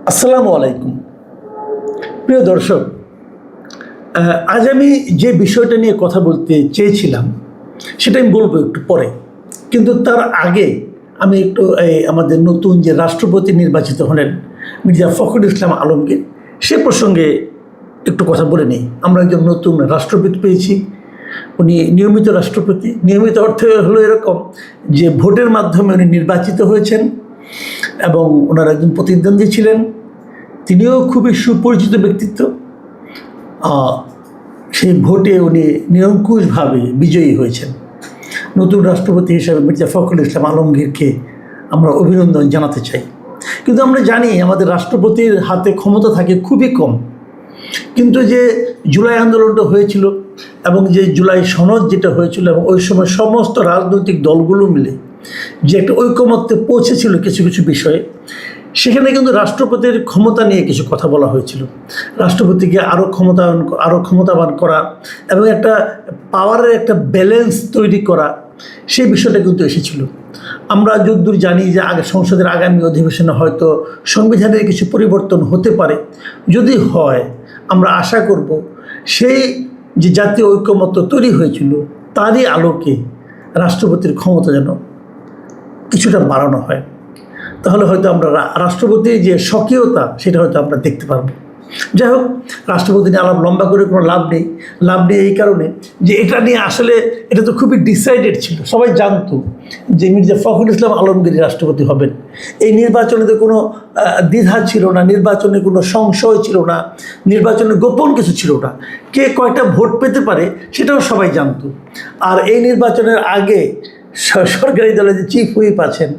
আসসালামু আলাইকুম। প্রিয় দর্শক, আজ আমি যে বিষয়টা নিয়ে কথা বলতে চেয়েছিলাম সেটা আমি বলবো একটু পরে, কিন্তু তার আগে আমি একটু আমাদের নতুন যে রাষ্ট্রপতি নির্বাচিত হলেন মির্জা ফখরুল ইসলাম আলমগীর, সে প্রসঙ্গে একটু কথা বলে নিই। আমরা একজন নতুন রাষ্ট্রপতি পেয়েছি। উনি নিয়মিত রাষ্ট্রপতি। নিয়মিত অর্থে হলো এরকম যে ভোটের মাধ্যমে উনি নির্বাচিত হয়েছেন এবং ওনার একজন প্রতিদ্বন্দ্বী ছিলেন, তিনিও খুবই সুপরিচিত ব্যক্তিত্ব। সেই ভোটে উনি নিরঙ্কুশভাবে বিজয়ী হয়েছেন। নতুন রাষ্ট্রপতি হিসাবে মির্জা ফখরুল ইসলাম আলমগীরকে আমরা অভিনন্দন জানাতে চাই। কিন্তু আমরা জানি আমাদের রাষ্ট্রপতির হাতে ক্ষমতা থাকে খুবই কম। কিন্তু যে জুলাই আন্দোলনটা হয়েছিল এবং যে জুলাই সনদ যেটা হয়েছিল এবং ওই সময় সমস্ত রাজনৈতিক দলগুলো মিলে যে একটা ঐকমত্যে পৌঁছেছিল কিছু কিছু বিষয়ে, সেখানে কিন্তু রাষ্ট্রপতির ক্ষমতা নিয়ে কিছু কথা বলা হয়েছিল। রাষ্ট্রপতিকে আরও ক্ষমতাবান করা এবং একটা পাওয়ারের একটা ব্যালেন্স তৈরি করা, সেই বিষয়টা কিন্তু এসেছিল। আমরা যতদূর জানি যে সংসদের আগামী অধিবেশনে হয়তো সংবিধানের কিছু পরিবর্তন হতে পারে। যদি হয়, আমরা আশা করব সেই যে জাতীয় ঐকমত্য তৈরি হয়েছিল তারই আলোকে রাষ্ট্রপতির ক্ষমতা যেন কিছুটা বাড়ানো হয়। তাহলে হয়তো আমরা রাষ্ট্রপতির যে স্বকীয়তা সেটা হয়তো আমরা দেখতে পারবো। যাই হোক, রাষ্ট্রপতি নিয়ে আলাপ লম্বা করে কোনো লাভ নেই এই কারণে যে এটা নিয়ে আসলে এটা তো খুবই ডিসাইডেড ছিল। সবাই জানতো যে মির্জা ফখরুল ইসলাম আলমগীর রাষ্ট্রপতি হবেন। এই নির্বাচনে তো কোনো দ্বিধা ছিল না, নির্বাচনে কোনো সংশয় ছিল না, নির্বাচনে গোপন কিছু ছিল না। কে কয়টা ভোট পেতে পারে সেটাও সবাই জানতো। আর এই নির্বাচনের আগে সরকারি দলের যে চিফ হুইপ আছেন,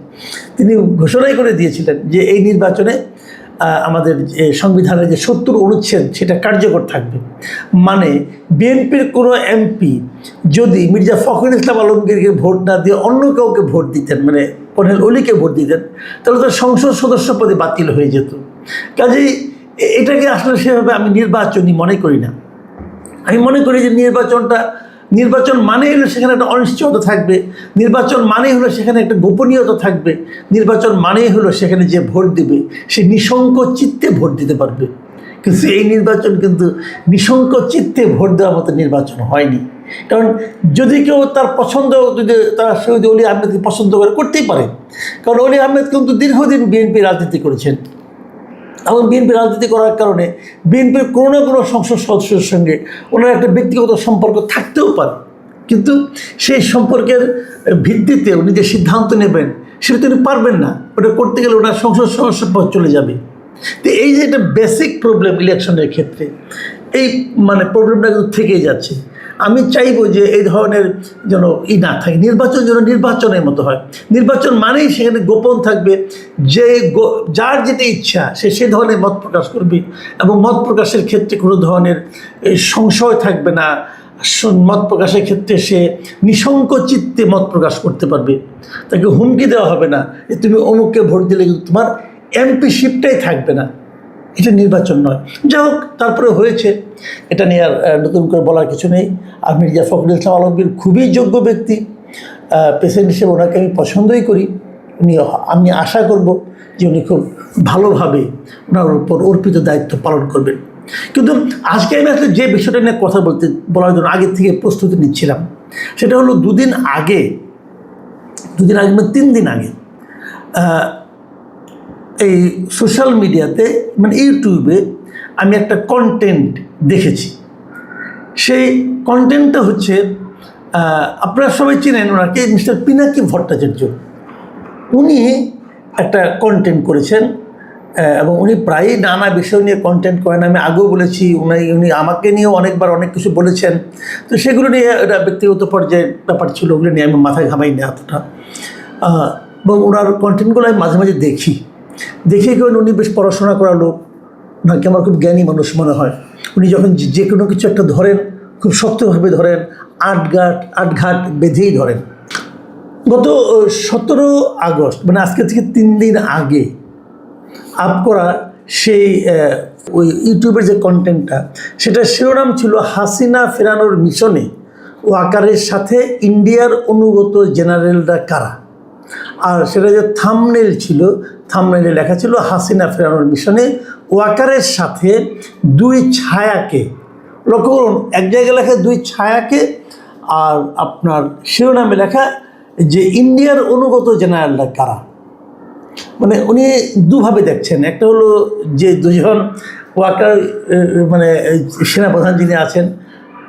তিনি ঘোষণাই করে দিয়েছিলেন যে এই নির্বাচনে আমাদের যে সংবিধানের যে 70 অনুচ্ছেদ সেটা কার্যকর থাকবে। মানে বিএনপির কোনো এমপি যদি মির্জা ফখরুল ইসলাম আলমগীরকে ভোট না দিয়ে অন্য কাউকে ভোট দিতেন, মানে কর্নেল অলিকে ভোট দিতেন, তাহলে তার সংসদ সদস্য পদে বাতিল হয়ে যেত। কাজেই এটাকে আসলে সেভাবে আমি নির্বাচনী মনে করি না। আমি মনে করি যে নির্বাচন মানেই হলো সেখানে একটা অনিশ্চয়তা থাকবে, নির্বাচন মানেই হলো সেখানে একটা গোপনীয়তা থাকবে, নির্বাচন মানেই হলো সেখানে যে ভোট দিবে সে নিঃসংক চিত্তে ভোট দিতে পারবে। কিন্তু এই নির্বাচন কিন্তু নিঃসংক চিত্তে ভোট দেওয়ার মতো নির্বাচন হয়নি। কারণ যদি কেউ তার পছন্দ, যদি তারা শহীদ অলি আহমেদকে পছন্দ করতেই পারে, কারণ অলি আহমেদ কিন্তু দীর্ঘদিন বিএনপি রাজনীতি করেছেন এবং বিএনপি রাজনীতি করার কারণে বিএনপির কোনো না কোনো সংসদ সদস্যের সঙ্গে ওনার একটা ব্যক্তিগত সম্পর্ক থাকতেও পারে। কিন্তু সেই সম্পর্কের ভিত্তিতে উনি যে সিদ্ধান্ত নেবেন সেটা তিনি পারবেন না। ওটা করতে গেলে ওনার সংসদ সদস্য পদ চলে যাবে। তো এই যে একটা বেসিক প্রবলেম ইলেকশনের ক্ষেত্রে, এই প্রবলেমটা কিন্তু থেকেই যাচ্ছে। আমি চাইবো যে এই ধরনের যেন না থাকে, নির্বাচন যেন নির্বাচনের মতো হয়। নির্বাচন মানেই সেখানে গোপন থাকবে, যে যার যেটা ইচ্ছা সে ধরনের মত প্রকাশ করবে এবং মত প্রকাশের ক্ষেত্রে কোনো ধরনের সংশয় থাকবে না। মত প্রকাশের ক্ষেত্রে সে নিঃসংক চিত্তে মত প্রকাশ করতে পারবে। তাকে হুমকি দেওয়া হবে না যে তুমি অমুককে ভোট দিলে কিন্তু তোমার এমপিশিপটাই থাকবে না। এটা নির্বাচন নয়। যাই হোক, তারপরে হয়েছে, এটা নিয়ে আর নতুন করে বলার কিছু নেই। আর মির্জা ফখরুল ইসলাম আলমগীর খুবই যোগ্য ব্যক্তি, প্রেসিডেন্ট হিসেবে ওনাকে আমি পছন্দই করি। আমি আশা করব যে উনি খুব ভালোভাবে ওনার উপর অর্পিত দায়িত্ব পালন করবেন। কিন্তু আজকে আমি আসলে যে বিষয়টা নিয়ে কথা বলার জন্য আগে থেকে প্রস্তুতি নিচ্ছিলাম, সেটা হলো দুদিন আগে 3 দিন আগে এই সোশ্যাল মিডিয়াতে ইউটিউবে আমি একটা কন্টেন্ট দেখেছি। সেই কন্টেন্টটা হচ্ছে, আপনারা সবাই চিনেন ওনাকে, মিস্টার পিনাকি ভট্টাচার্য। উনি একটা কন্টেন্ট করেছেন এবং উনি প্রায়ই নানা বিষয় নিয়ে কন্টেন্ট করেন। আমি আগেও বলেছি, উনি আমাকে নিয়েও অনেকবার অনেক কিছু বলেছেন। তো সেগুলো নিয়ে এটা ব্যক্তিগত পর্যায়ে ব্যাপার ছিল, ওগুলো নিয়ে আমি মাথায় ঘামাই না এতটা। এবং ওনার কন্টেন্টগুলো আমি মাঝে মাঝে দেখি কারণ উনি বেশ পড়াশোনা করা লোক, ওনাকে আমার খুব জ্ঞানী মানুষ মনে হয়। উনি যখন যে কোনো কিছু একটা ধরেন খুব শক্তভাবে ধরেন, আটঘাট বেঁধেই ধরেন। গত 17 আগস্ট, আজকে থেকে 3 দিন আগে আপ করা সেই ওই ইউটিউবের যে কন্টেন্টটা, সেটার শিরোনাম ছিল হাসিনা ফেরানোর মিশনে ওয়াকারের সাথে ইন্ডিয়ার অনুগত জেনারেলরা কারা। আর সেটা যে থাম্বনেল ছিল, থাম্বনেলে লেখা ছিল হাসিনা ফেরানোর মিশনে ওয়াকারের সাথে দুই ছায়াকে। লক্ষ্য করুন, এক জায়গায় লেখা দুই ছায়াকে, আর আপনার শিরোনামে লেখা যে ইন্ডিয়ার অনুগত জেনারেলরা কারা। মানে উনি দুভাবে দেখছেন, একটা হলো যে দুজন ওয়াকার মানে সেনাপ্রধান যিনি আছেন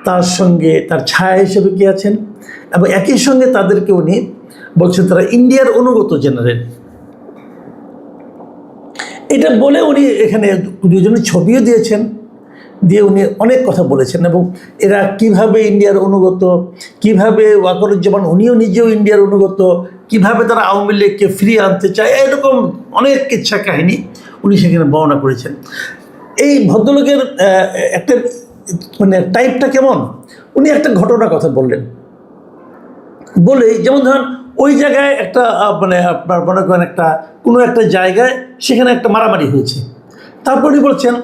তার সঙ্গে তার ছায়া হিসেবে কে আছেন, এবং একই সঙ্গে তাদেরকে উনি বলছেন তারা ইন্ডিয়ার অনুগত জেনারেল। এটা বলে উনি এখানে দুজনের ছবিও দিয়েছেন, দিয়ে উনি অনেক কথা বলেছেন, এবং এরা কিভাবে ইন্ডিয়ার অনুগত, কিভাবে ওয়াকারুজ্জামান উনিও নিজেও ইন্ডিয়ার অনুগত, কিভাবে তারা আওয়ামী লীগকে ফিরিয়ে আনতে চায়, এরকম অনেক কিচ্ছা কাহিনী উনি সেখানে বর্ণনা করেছেন। এই ভদ্রলোকের একটা মানে টাইপটা কেমন, উনি একটা ঘটনার কথা বললেন, বলে যেমন ধরেন ওই জায়গায় একটা মানে আপনার মনে করেন একটা কোনো একটা জায়গায় সেখানে একটা মারামারি হয়েছে, তারপর উনি বলছেন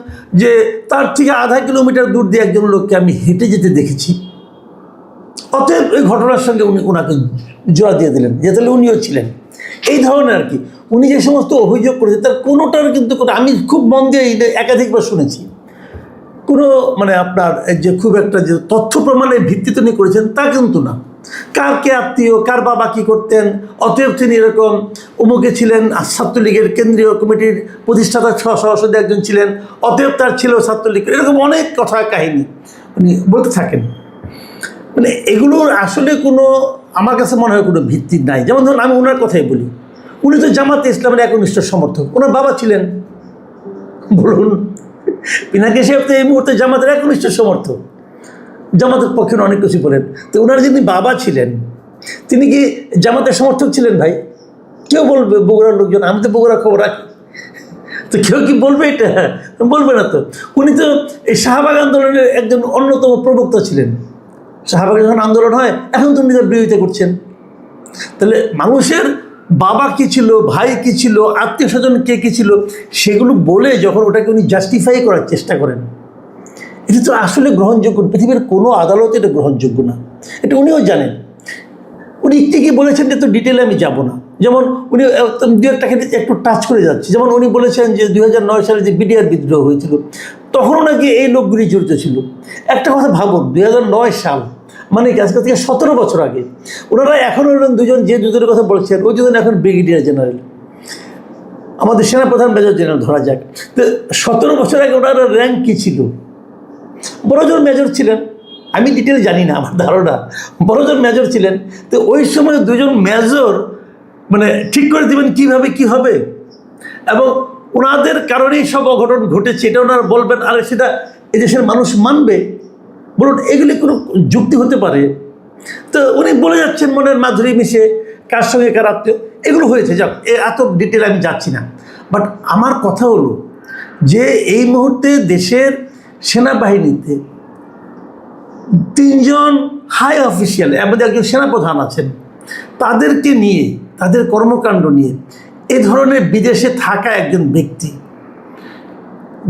যে তার থেকে আধা কিলোমিটার দূর দিয়ে একজন লোককে আমি হেঁটে যেতে দেখেছি। অতএব ওই ঘটনার সঙ্গে উনি ওনাকে জোড়া দিয়ে দিলেন যে তাহলে উনিও ছিলেন। এই ধরনের আর কি উনি যে সমস্ত অভিযোগ করেছেন তার কোনোটার কিন্তু আমি খুব মন দিয়ে একাধিকবার শুনেছি, কোনো মানে আপনার যে খুব একটা যে তথ্য প্রমাণের ভিত্তিতে উনি করেছেন তা কিন্তু না। কার কে আত্মীয়, কার বাবা কী করতেন, অতএব তিনি এরকম অমুকে ছিলেন, ছাত্রলীগের কেন্দ্রীয় কমিটির প্রতিষ্ঠাতা সভাপতি একজন ছিলেন, অতএব তার ছিল ছাত্রলীগ, এরকম অনেক কথা কাহিনী উনি বলতে থাকেন। মানে এগুলোর আসলে কোনো আমার কাছে মনে হয় কোনো ভিত্তি নাই। যেমন ধরুন আমি ওনার কথাই বলি, উনি তো জামাতে ইসলামের একনিষ্ঠ সমর্থক, ওনার বাবা ছিলেন, বলুন পিনাকি সাহেব তো এই মুহূর্তে জামাতের একনিষ্ঠ সমর্থক, জামাতের পক্ষে অনেক কিছু বলেন। তো ওনার যিনি বাবা ছিলেন তিনি কি জামাতের সমর্থক ছিলেন? ভাই কেউ বলবে, বগুড়ার লোকজন, আমি তো বগুড়ার খবর রাখি, তো কেউ কি বলবে এটা? বলবে না তো। উনি তো এই শাহবাগ আন্দোলনের একজন অন্যতম প্রবক্তা ছিলেন। শাহবাগে যখন আন্দোলন হয় এখন তো উনি তার বিরোধিতা করছেন। তাহলে মানুষের বাবা কী ছিল, ভাই কী ছিল, আত্মীয় স্বজন কে কী ছিল, সেগুলো বলে যখন ওটাকে উনি জাস্টিফাই করার চেষ্টা করেন, এটা তো আসলে গ্রহণযোগ্য, পৃথিবীর কোনো আদালতে এটা গ্রহণযোগ্য না, এটা উনিও জানেন। উনি ঠিকই বলেছেন যে তো ডিটেলে আমি যাব না। যেমন উনি দু একটাকে একটু টাচ করে যাচ্ছে, যেমন উনি বলেছেন যে 2009 সালে যে বিডিআর বিদ্রোহ হয়েছিল তখনও নাকি এই লোকগুলি জড়িত ছিল। একটা কথা ভাবুন, 2009 সাল মানে আজকে থেকে 17 বছর আগে, ওনারা এখন হলেন দুজন, যে দুজনের কথা বলছেন ওই দুজন এখন ব্রিগেডিয়ার জেনারেল, আমাদের সেনাপ্রধান মেজর জেনারেল ধরা যাক। তো 17 বছর আগে ওনারা র্যাঙ্ক কী ছিল? বড়জন মেজর ছিলেন, আমি ডিটেল জানি না, আমার ধারণা বড়জন মেজর ছিলেন। তো ওই সময় দুজন মেজর মানে ঠিক করে দেবেন কীভাবে কী হবে, এবং ওনাদের কারণেই সব অঘটন ঘটেছে এটা ওনারা বলবেন, আর সেটা এদেশের মানুষ মানবে? বলুন, এগুলি কোনো যুক্তি হতে পারে? তো উনি বলে যাচ্ছেন মনের মাধুরী মিশে কার সঙ্গে কার আত্মীয়, এগুলো হয়েছে, যাক এত ডিটেল আমি যাচ্ছি না। বাট আমার কথা হলো যে এই মুহূর্তে দেশের সেনাবাহিনীতে 3 জন হাই অফিসিয়াল, এমন একজন সেনাপ্রধান আছেন, তাদেরকে নিয়ে, তাদের কর্মকাণ্ড নিয়ে এ ধরনের বিদেশে থাকা একজন ব্যক্তি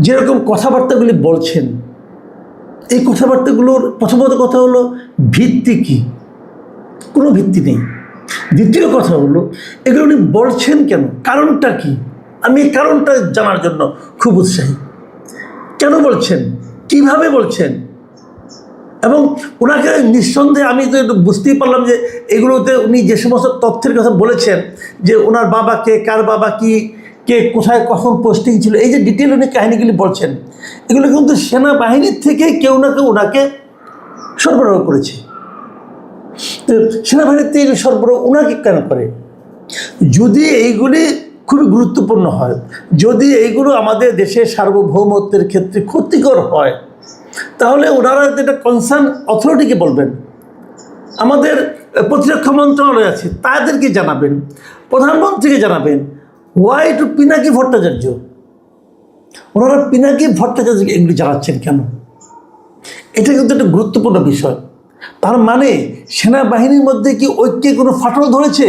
যেরকম কথাবার্তাগুলি বলছেন, এই কথাবার্তাগুলোর প্রথমত কথা হলো ভিত্তি কী? কোনো ভিত্তি নেই। দ্বিতীয় কথা হলো এগুলো উনি বলছেন কেন, কারণটা কি? আমি এই কারণটা জানার জন্য খুব উৎসাহী। কেন বলছেন, কিভাবে বলছেন, এবং ওনাকে নিঃসন্দেহে আমি তো একটু বুঝতেই পারলাম যে এগুলোতে উনি যে সমস্ত তথ্যের কথা বলেছেন, যে ওনার বাবা কে, কার বাবা কি, কে কোথায় কখন পোস্টিং ছিল, এই যে ডিটেল উনি কাহিনিগুলি বলছেন, এগুলো কিন্তু সেনাবাহিনীর থেকে কেউ না কেউ ওনাকে সরবরাহ করেছে। তো সেনাবাহিনীর থেকে সরবরাহ ওনাকে কেন করে? যদি এইগুলি খুবই গুরুত্বপূর্ণ হয়, যদি এইগুলো আমাদের দেশের সার্বভৌমত্বের ক্ষেত্রে ক্ষতিকর হয়, তাহলে ওনারা যেটা কনসার্ন অথরিটিকে বলবেন, আমাদের প্রতিরক্ষা মন্ত্রণালয় আছে তাদেরকে জানাবেন, প্রধানমন্ত্রীকে জানাবেন। Why to Pinaki Bhattacharya? ওনারা পিনাকি ভট্টাচার্যকে এগুলি জানাচ্ছেন কেন? এটা কিন্তু একটা গুরুত্বপূর্ণ বিষয়। তার মানে সেনাবাহিনীর মধ্যে কি ঐক্যে কোনো ফাটল ধরেছে?